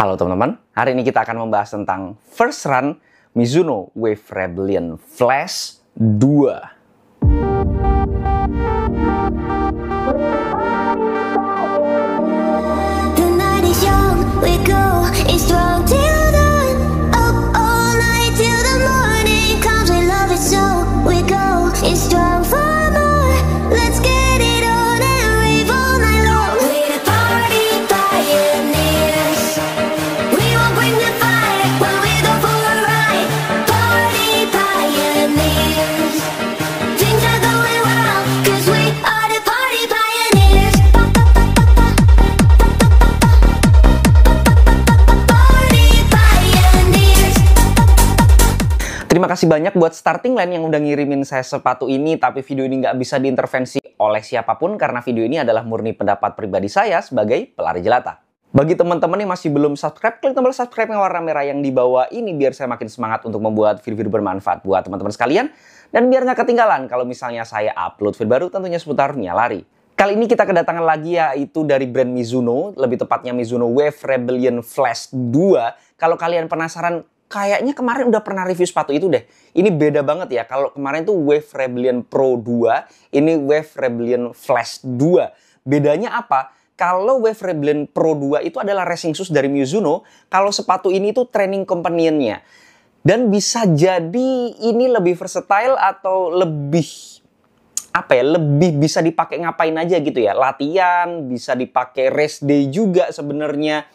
Halo teman-teman, hari ini kita akan membahas tentang First Run Mizuno Wave Rebellion Flash 2. Terima kasih banyak buat Starting Line yang udah ngirimin saya sepatu ini, tapi video ini nggak bisa diintervensi oleh siapapun karena video ini adalah murni pendapat pribadi saya sebagai pelari jelata. Bagi teman-teman yang masih belum subscribe, klik tombol subscribe yang warna merah yang di bawah ini biar saya makin semangat untuk membuat video-video bermanfaat buat teman-teman sekalian, dan biar nggak ketinggalan kalau misalnya saya upload video baru tentunya seputar dunia lari. Kali ini kita kedatangan lagi yaitu dari brand Mizuno, lebih tepatnya Mizuno Wave Rebellion Flash 2. Kalau kalian penasaran, kayaknya kemarin udah pernah review sepatu itu deh. Ini beda banget ya. Kalau kemarin tuh Wave Rebellion Pro 2, ini Wave Rebellion Flash 2. Bedanya apa? Kalau Wave Rebellion Pro 2 itu adalah racing shoes dari Mizuno, kalau sepatu ini tuh training companion-nya. Dan bisa jadi ini lebih versatile atau lebih lebih bisa dipakai ngapain aja gitu ya. Latihan, bisa dipakai race day juga sebenarnya.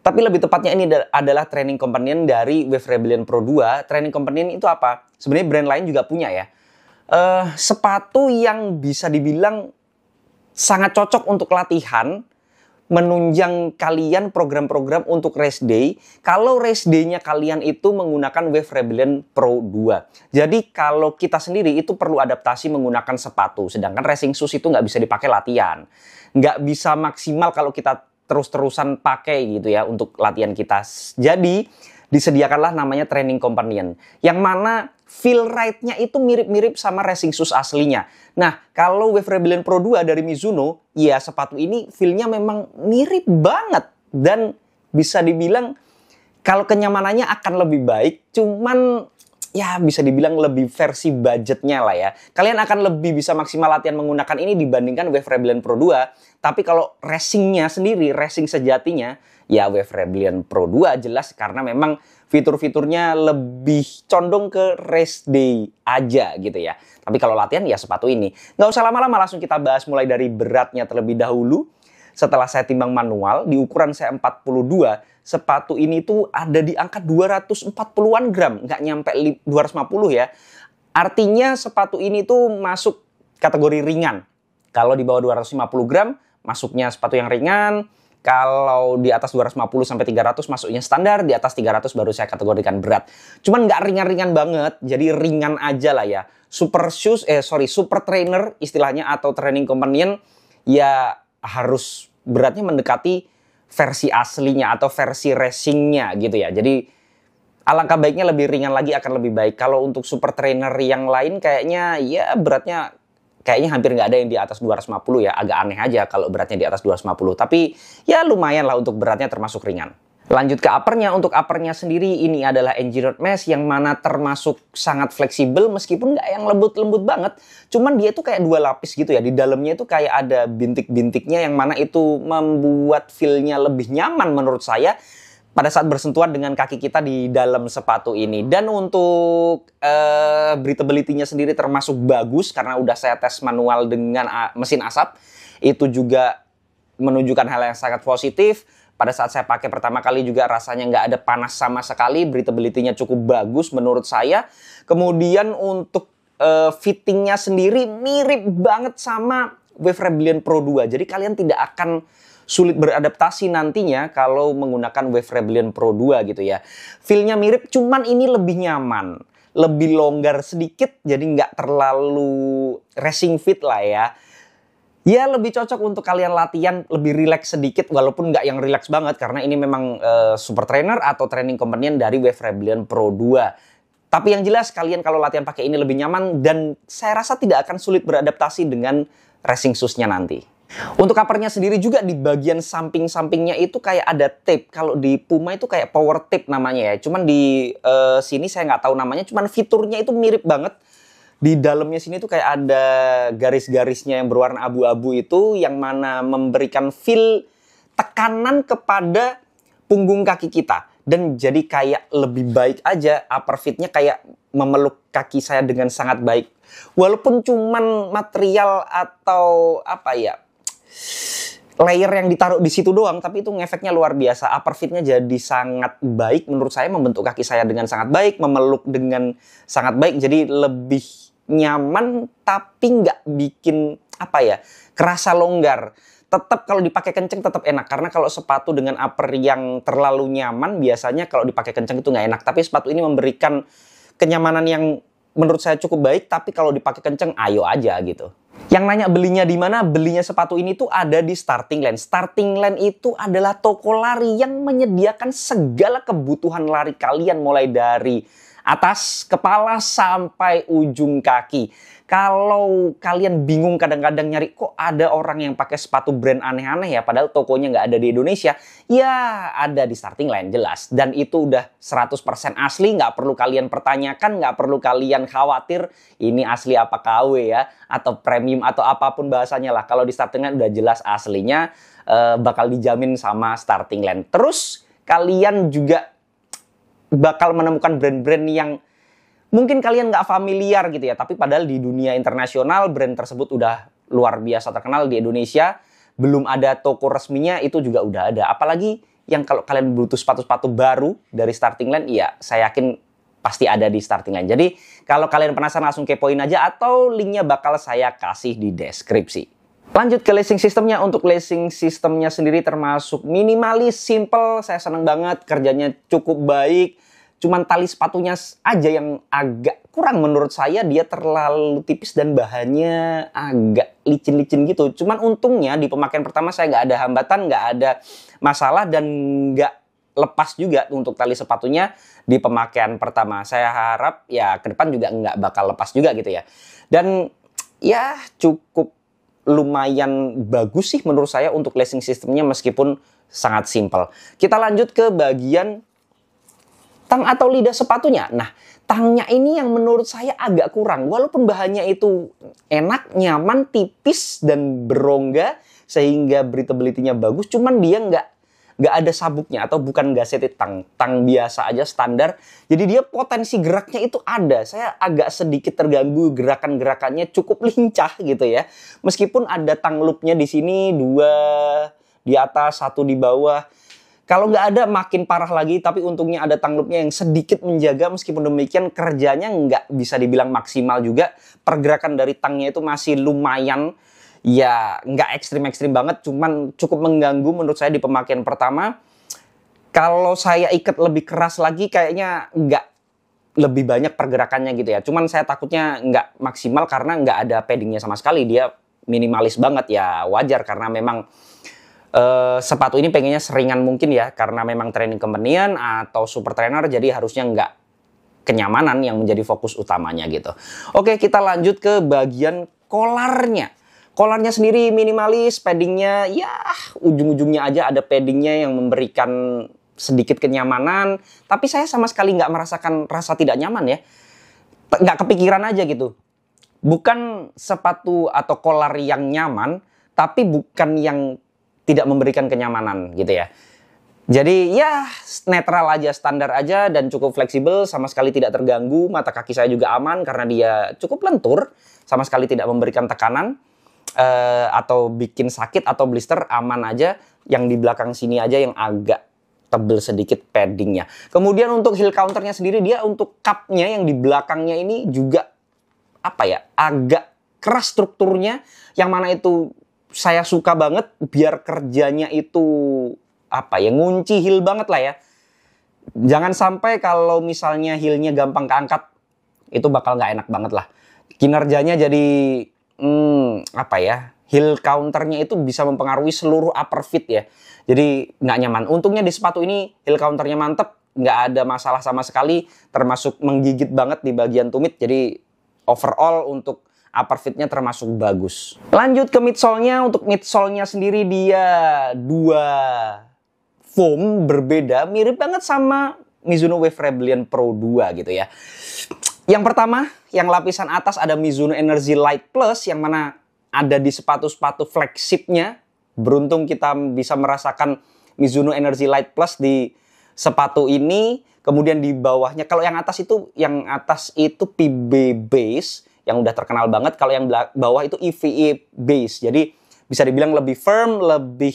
Tapi lebih tepatnya ini adalah training companion dari Wave Rebellion Pro 2. Training companion itu apa? Sebenarnya brand lain juga punya ya. Sepatu yang bisa dibilang sangat cocok untuk latihan, menunjang kalian program-program untuk race day. Kalau race day-nya kalian itu menggunakan Wave Rebellion Pro 2. Jadi kalau kita sendiri itu perlu adaptasi menggunakan sepatu. Sedangkan racing shoes itu nggak bisa dipakai latihan. Nggak bisa maksimal kalau kita terus-terusan pakai gitu ya untuk latihan kita. Jadi disediakanlah namanya training companion, yang mana feel ride-nya itu mirip-mirip sama racing shoes aslinya. Nah, kalau Wave Rebellion Pro 2 dari Mizuno, ya sepatu ini feel-nya memang mirip banget. Dan bisa dibilang kalau kenyamanannya akan lebih baik, cuman ya bisa dibilang lebih versi budgetnya lah ya. Kalian akan lebih bisa maksimal latihan menggunakan ini dibandingkan Wave Rebellion Pro 2. Tapi kalau racingnya sendiri, racing sejatinya, ya Wave Rebellion Pro 2 jelas karena memang fitur-fiturnya lebih condong ke race day aja gitu ya. Tapi kalau latihan ya sepatu ini. Nggak usah lama-lama, langsung kita bahas mulai dari beratnya terlebih dahulu. Setelah saya timbang manual, di ukuran saya 42, sepatu ini tuh ada di angka 240-an gram. Nggak nyampe 250 ya. Artinya sepatu ini tuh masuk kategori ringan. Kalau di bawah 250 gram, masuknya sepatu yang ringan. Kalau di atas 250 sampai 300 masuknya standar, di atas 300 baru saya kategorikan berat. Cuman nggak ringan-ringan banget, jadi ringan aja lah ya. Super trainer istilahnya atau training companion ya harus beratnya mendekati versi aslinya atau versi racingnya gitu ya. Jadi alangkah baiknya lebih ringan lagi akan lebih baik. Kalau untuk super trainer yang lain kayaknya ya beratnya hampir nggak ada yang di atas 250 ya. Agak aneh aja kalau beratnya di atas 250. Tapi ya lumayan lah untuk beratnya termasuk ringan. Lanjut ke uppernya. Untuk uppernya sendiri ini adalah engineered mesh yang mana termasuk sangat fleksibel meskipun nggak yang lembut-lembut banget. Cuman dia itu kayak dua lapis gitu ya. Di dalamnya itu kayak ada bintik-bintiknya yang mana itu membuat feel-nya lebih nyaman menurut saya pada saat bersentuhan dengan kaki kita di dalam sepatu ini. Dan untuk breathability-nya sendiri termasuk bagus karena udah saya tes manual dengan mesin asap. Itu juga menunjukkan hal yang sangat positif. Pada saat saya pakai pertama kali juga rasanya nggak ada panas sama sekali. Breathability-nya cukup bagus menurut saya. Kemudian untuk fitting-nya sendiri mirip banget sama Wave Rebellion Pro 2. Jadi kalian tidak akan sulit beradaptasi nantinya kalau menggunakan Wave Rebellion Pro 2 gitu ya. Feel-nya mirip, cuman ini lebih nyaman. Lebih longgar sedikit, jadi nggak terlalu racing fit lah ya. Ya lebih cocok untuk kalian latihan lebih rileks sedikit, walaupun nggak yang rileks banget karena ini memang super trainer atau training companion dari Wave Rebellion Pro 2. Tapi yang jelas kalian kalau latihan pakai ini lebih nyaman dan saya rasa tidak akan sulit beradaptasi dengan racing shoes-nya nanti. Untuk covernya sendiri juga di bagian samping-sampingnya itu kayak ada tape. Kalau di Puma itu kayak power tape namanya ya. Cuman di sini saya nggak tahu namanya. Cuman fiturnya itu mirip banget. Di dalamnya sini tuh kayak ada garis-garisnya yang berwarna abu-abu itu, yang mana memberikan feel tekanan kepada punggung kaki kita. Dan jadi kayak lebih baik aja, upper fitnya kayak memeluk kaki saya dengan sangat baik. Walaupun cuman material atau apa ya, layer yang ditaruh di situ doang, tapi itu ngefeknya luar biasa. Upper fitnya jadi sangat baik menurut saya, membentuk kaki saya dengan sangat baik, memeluk dengan sangat baik, jadi lebih nyaman tapi nggak bikin apa ya, kerasa longgar. Tetap kalau dipakai kenceng tetap enak, karena kalau sepatu dengan upper yang terlalu nyaman biasanya kalau dipakai kenceng itu nggak enak. Tapi sepatu ini memberikan kenyamanan yang menurut saya cukup baik, tapi kalau dipakai kenceng ayo aja gitu. Yang nanya belinya di mana? Belinya sepatu ini tuh ada di Starting Line. Starting Line itu adalah toko lari yang menyediakan segala kebutuhan lari kalian, mulai dari atas kepala sampai ujung kaki. Kalau kalian bingung kadang-kadang nyari, kok ada orang yang pakai sepatu brand aneh-aneh ya, padahal tokonya nggak ada di Indonesia. Ya, ada di Starting Line, jelas. Dan itu udah 100% asli, nggak perlu kalian pertanyakan, nggak perlu kalian khawatir ini asli apa KW ya, atau premium atau apapun bahasanya lah. Kalau di Starting Line udah jelas aslinya, bakal dijamin sama Starting Line. Terus kalian juga bakal menemukan brand-brand yang mungkin kalian nggak familiar gitu ya, tapi padahal di dunia internasional brand tersebut udah luar biasa terkenal. Di Indonesia belum ada toko resminya, itu juga udah ada. Apalagi yang kalau kalian butuh sepatu-sepatu baru dari Starting Line, iya saya yakin pasti ada di Starting Line. Jadi kalau kalian penasaran langsung kepoin aja, atau linknya bakal saya kasih di deskripsi. Lanjut ke lacing sistemnya. Untuk lacing sistemnya sendiri termasuk minimalis, simple. Saya seneng banget, kerjanya cukup baik. Cuman tali sepatunya aja yang agak kurang menurut saya, dia terlalu tipis dan bahannya agak licin-licin gitu. Cuman untungnya di pemakaian pertama saya nggak ada hambatan, nggak ada masalah, dan nggak lepas juga untuk tali sepatunya di pemakaian pertama. Saya harap ya ke depan juga nggak bakal lepas juga gitu ya. Dan ya cukup lumayan bagus sih menurut saya untuk lacing sistemnya, meskipun sangat simpel. Kita lanjut ke bagian tang atau lidah sepatunya. Nah, tangnya ini yang menurut saya agak kurang. Walaupun bahannya itu enak, nyaman, tipis, dan berongga, sehingga breathability-nya bagus, cuman dia nggak ada sabuknya, atau bukan gazetted tang. Tang biasa aja, standar. Jadi dia potensi geraknya itu ada. Saya agak sedikit terganggu, gerakan-gerakannya cukup lincah gitu ya. Meskipun ada tang loopnya di sini, 2 di atas, 1 di bawah. Kalau nggak ada makin parah lagi, tapi untungnya ada tang loopnya yang sedikit menjaga. Meskipun demikian kerjanya nggak bisa dibilang maksimal juga. Pergerakan dari tangnya itu masih lumayan, ya nggak ekstrim-ekstrim banget, cuman cukup mengganggu menurut saya di pemakaian pertama. Kalau saya ikat lebih keras lagi kayaknya nggak lebih banyak pergerakannya gitu ya. Cuman saya takutnya nggak maksimal karena nggak ada paddingnya sama sekali. Dia minimalis banget, ya wajar karena memang sepatu ini pengennya seringan mungkin ya, karena memang training company atau super trainer, jadi harusnya nggak kenyamanan yang menjadi fokus utamanya gitu. Oke, kita lanjut ke bagian kolarnya. Kolarnya sendiri minimalis, paddingnya ya ujung-ujungnya aja ada paddingnya yang memberikan sedikit kenyamanan, tapi saya sama sekali nggak merasakan rasa tidak nyaman ya. Nggak kepikiran aja gitu. Bukan sepatu atau kolar yang nyaman, tapi bukan yang tidak memberikan kenyamanan gitu ya. Jadi ya netral aja, standar aja, dan cukup fleksibel, sama sekali tidak terganggu. Mata kaki saya juga aman karena dia cukup lentur, sama sekali tidak memberikan tekanan atau bikin sakit atau blister, aman aja. Yang di belakang sini aja yang agak tebel sedikit paddingnya. Kemudian untuk heel counternya sendiri, dia untuk cupnya yang di belakangnya ini juga apa ya, agak keras strukturnya, yang mana itu saya suka banget, biar kerjanya itu apa ya, ngunci heel banget lah ya. Jangan sampai kalau misalnya heelnya gampang keangkat, itu bakal nggak enak banget lah. Kinerjanya jadi apa ya, heel counternya itu bisa mempengaruhi seluruh upper fit ya. Jadi nggak nyaman. Untungnya di sepatu ini heel counternya mantep, nggak ada masalah sama sekali, termasuk menggigit banget di bagian tumit. Jadi overall untuk upper fitnya termasuk bagus. Lanjut ke midsole-nya. Untuk midsole-nya sendiri dia dua foam berbeda, mirip banget sama Mizuno Wave Rebellion Pro 2 gitu ya. Yang pertama, yang lapisan atas ada Mizuno Energy Light Plus yang mana ada di sepatu-sepatu flagshipnya. Beruntung kita bisa merasakan Mizuno Energy Light Plus di sepatu ini. Kemudian di bawahnya, kalau yang atas itu PB base yang udah terkenal banget. Kalau yang bawah itu EVA base. Jadi bisa dibilang lebih firm, lebih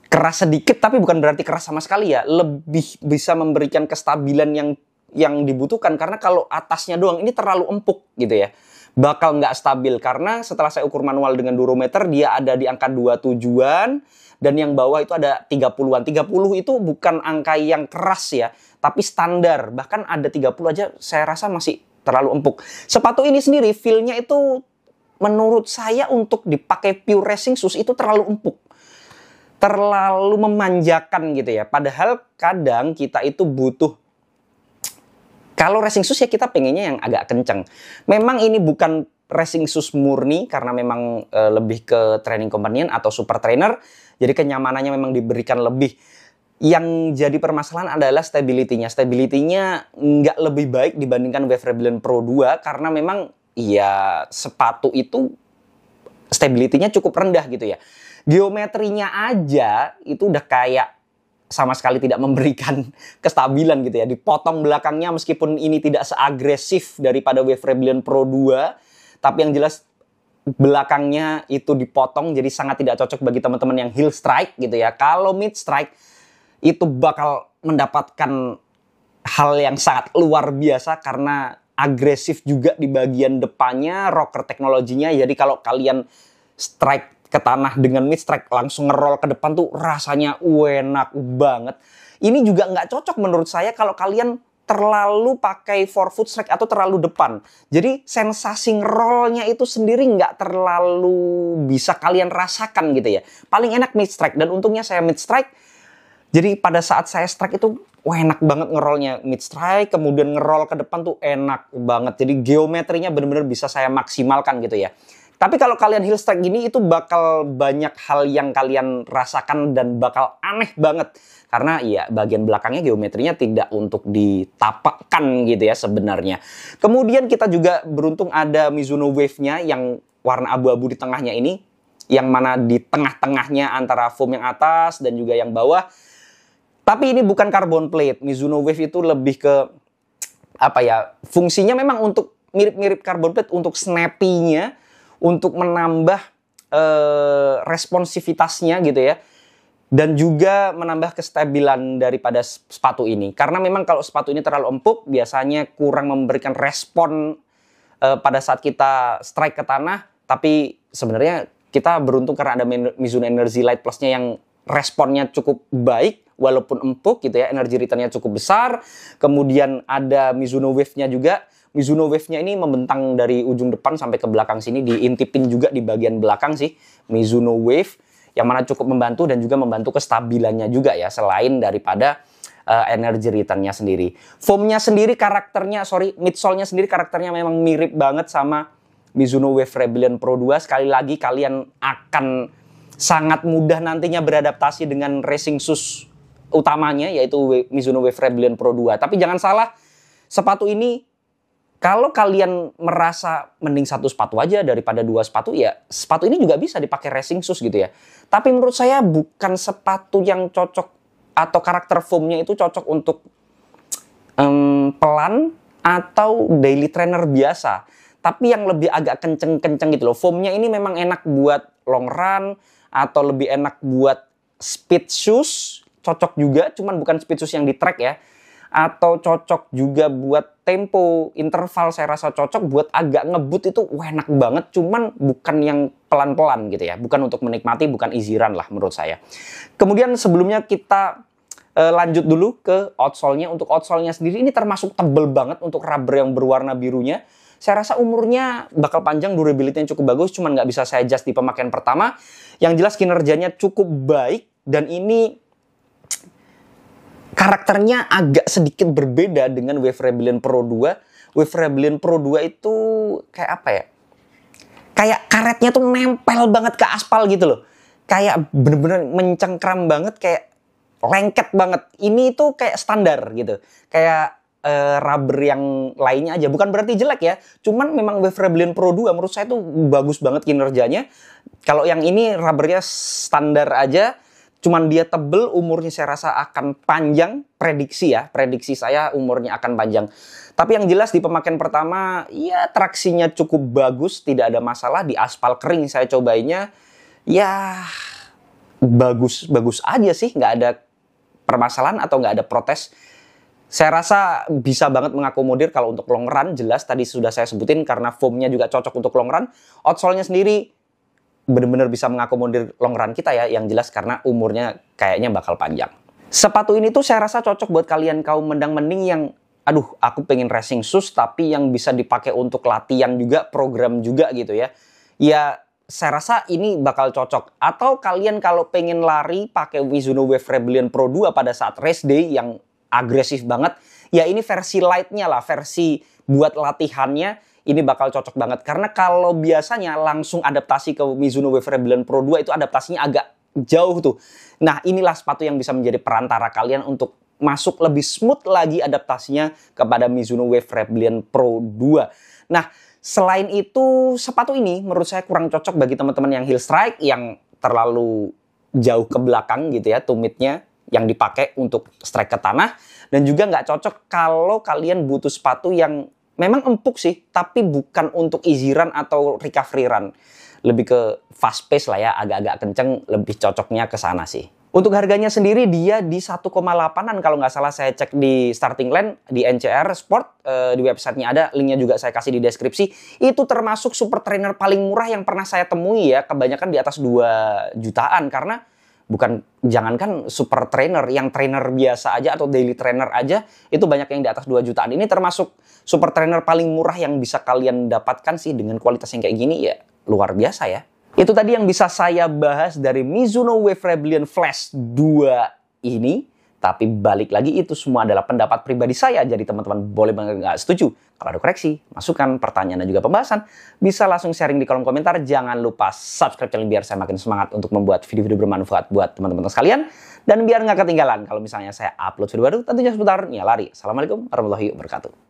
keras sedikit, tapi bukan berarti keras sama sekali ya. Lebih bisa memberikan kestabilan yang dibutuhkan, karena kalau atasnya doang ini terlalu empuk gitu ya, bakal nggak stabil. Karena setelah saya ukur manual dengan durometer, dia ada di angka 27-an, dan yang bawah itu ada 30-an. 30 itu bukan angka yang keras ya, tapi standar. Bahkan ada 30 aja saya rasa masih terlalu empuk. Sepatu ini sendiri feel-nya itu menurut saya untuk dipakai pure racing shoes itu terlalu empuk, terlalu memanjakan gitu ya. Padahal kadang kita itu butuh, kalau racing shoes ya kita pengennya yang agak kenceng. Memang ini bukan racing shoes murni karena memang lebih ke training companion atau super trainer. Jadi kenyamanannya memang diberikan lebih. Yang jadi permasalahan adalah stability-nya. Stability-nya nggak lebih baik dibandingkan Wave Rebellion Pro 2 karena memang ya sepatu itu stability-nya cukup rendah gitu ya. Geometrinya aja itu udah kayak sama sekali tidak memberikan kestabilan gitu ya. Dipotong belakangnya meskipun ini tidak seagresif daripada Wave Rebellion Pro 2, tapi yang jelas belakangnya itu dipotong, jadi sangat tidak cocok bagi teman-teman yang heel strike gitu ya. Kalau mid strike itu bakal mendapatkan hal yang sangat luar biasa karena agresif juga di bagian depannya, rocker teknologinya. Jadi kalau kalian strike ke tanah dengan mid strike langsung ngerol ke depan tuh rasanya enak banget. Ini juga nggak cocok menurut saya kalau kalian terlalu pakai forefoot strike atau terlalu depan. Jadi sensasi ngerolnya itu sendiri nggak terlalu bisa kalian rasakan gitu ya. Paling enak mid strike, dan untungnya saya mid strike. Jadi pada saat saya strike itu enak banget ngerolnya mid strike, kemudian ngerol ke depan tuh enak banget. Jadi geometrinya benar-benar bisa saya maksimalkan gitu ya. Tapi kalau kalian heel strike gini itu bakal banyak hal yang kalian rasakan dan bakal aneh banget. Karena ya bagian belakangnya geometrinya tidak untuk ditapakkan gitu ya sebenarnya. Kemudian kita juga beruntung ada Mizuno Wave-nya yang warna abu-abu di tengahnya ini. Yang mana di tengah-tengahnya antara foam yang atas dan juga yang bawah. Tapi ini bukan carbon plate. Mizuno Wave itu lebih ke apa ya? Fungsinya memang untuk mirip-mirip carbon plate untuk snappy-nya, untuk menambah responsivitasnya gitu ya. Dan juga menambah kestabilan daripada sepatu ini. Karena memang kalau sepatu ini terlalu empuk, biasanya kurang memberikan respon pada saat kita strike ke tanah. Tapi sebenarnya kita beruntung karena ada Mizuno Energy Light Plus-nya yang responnya cukup baik, walaupun empuk gitu ya. Energy return-nya cukup besar. Kemudian ada Mizuno Wave-nya juga. Mizuno Wave-nya ini membentang dari ujung depan sampai ke belakang sini, diintipin juga di bagian belakang sih Mizuno Wave, yang mana cukup membantu dan juga membantu kestabilannya juga ya, selain daripada energy return-nya sendiri. Foam-nya sendiri midsole-nya sendiri karakternya memang mirip banget sama Mizuno Wave Rebellion Pro 2. Sekali lagi kalian akan sangat mudah nantinya beradaptasi dengan racing shoes utamanya yaitu Mizuno Wave Rebellion Pro 2. Tapi jangan salah, sepatu ini kalau kalian merasa mending satu sepatu aja daripada dua sepatu, ya sepatu ini juga bisa dipakai racing shoes gitu ya. Tapi menurut saya bukan sepatu yang cocok atau karakter foamnya itu cocok untuk pelan atau daily trainer biasa. Tapi yang lebih agak kenceng-kenceng gitu loh. Foamnya ini memang enak buat long run atau lebih enak buat speed shoes. Cocok juga, cuman bukan speed shoes yang di track ya. Atau cocok juga buat tempo interval, saya rasa cocok buat agak ngebut itu enak banget, cuman bukan yang pelan-pelan gitu ya, bukan untuk menikmati, bukan easy run lah menurut saya. Kemudian sebelumnya kita lanjut dulu ke outsole-nya. Untuk outsole-nya sendiri ini termasuk tebel banget untuk rubber yang berwarna birunya. Saya rasa umurnya bakal panjang, durability-nya cukup bagus, cuman nggak bisa saya adjust di pemakaian pertama. Yang jelas kinerjanya cukup baik, dan ini karakternya agak sedikit berbeda dengan Wave Rebellion Pro 2. Wave Rebellion Pro 2 itu kayak apa ya? kayak karetnya tuh nempel banget ke aspal gitu loh. Kayak bener-bener mencengkram banget, kayak lengket banget. Ini tuh kayak standar gitu. Kayak rubber yang lainnya aja. Bukan berarti jelek ya. Cuman memang Wave Rebellion Pro 2 menurut saya tuh bagus banget kinerjanya. Kalau yang ini rubbernya standar aja. Cuman dia tebel, umurnya saya rasa akan panjang. Prediksi ya, prediksi saya umurnya akan panjang. Tapi yang jelas di pemakaian pertama, ya traksinya cukup bagus, tidak ada masalah. Di aspal kering saya cobainnya, ya bagus-bagus aja sih. Nggak ada permasalahan atau nggak ada protes. Saya rasa bisa banget mengakomodir kalau untuk long run, jelas tadi sudah saya sebutin karena foamnya juga cocok untuk long run. Outsole-nya sendiri benar-benar bisa mengakomodir long run kita ya, yang jelas karena umurnya kayaknya bakal panjang. Sepatu ini tuh saya rasa cocok buat kalian kaum mendang-mending yang, aduh aku pengen racing shoes tapi yang bisa dipakai untuk latihan juga, program juga gitu ya. Ya saya rasa ini bakal cocok. Atau kalian kalau pengen lari pakai Mizuno Wave Rebellion Pro 2 pada saat race day yang agresif banget, ya ini versi light-nya lah, versi buat latihannya. Ini bakal cocok banget. Karena kalau biasanya langsung adaptasi ke Mizuno Wave Rebellion Pro 2 itu adaptasinya agak jauh tuh. Nah inilah sepatu yang bisa menjadi perantara kalian untuk masuk lebih smooth lagi adaptasinya kepada Mizuno Wave Rebellion Pro 2. Nah selain itu sepatu ini menurut saya kurang cocok bagi teman-teman yang heel strike, yang terlalu jauh ke belakang gitu ya, tumitnya yang dipakai untuk strike ke tanah. Dan juga nggak cocok kalau kalian butuh sepatu yang memang empuk sih, tapi bukan untuk easy run atau recovery run. Lebih ke fast pace lah ya, agak-agak kenceng, lebih cocoknya ke sana sih. Untuk harganya sendiri dia di 1,8an kalau nggak salah saya cek di Starting Line, di NCR Sport, di websitenya ada, linknya juga saya kasih di deskripsi. Itu termasuk super trainer paling murah yang pernah saya temui ya, kebanyakan di atas 2 jutaan, karena bukan, jangankan super trainer, yang trainer biasa aja atau daily trainer aja itu banyak yang di atas 2 jutaan. Ini termasuk super trainer paling murah yang bisa kalian dapatkan sih, dengan kualitas yang kayak gini ya luar biasa ya. Itu tadi yang bisa saya bahas dari Mizuno Wave Rebellion Flash 2 ini. Tapi balik lagi, itu semua adalah pendapat pribadi saya. Jadi teman-teman boleh banget nggak setuju. Kalau ada koreksi, masukan, pertanyaan, dan juga pembahasan, bisa langsung sharing di kolom komentar. Jangan lupa subscribe channel biar saya makin semangat untuk membuat video-video bermanfaat buat teman-teman sekalian. Dan biar nggak ketinggalan kalau misalnya saya upload video baru, tentunya seputar Nia Lari. Assalamualaikum warahmatullahi wabarakatuh.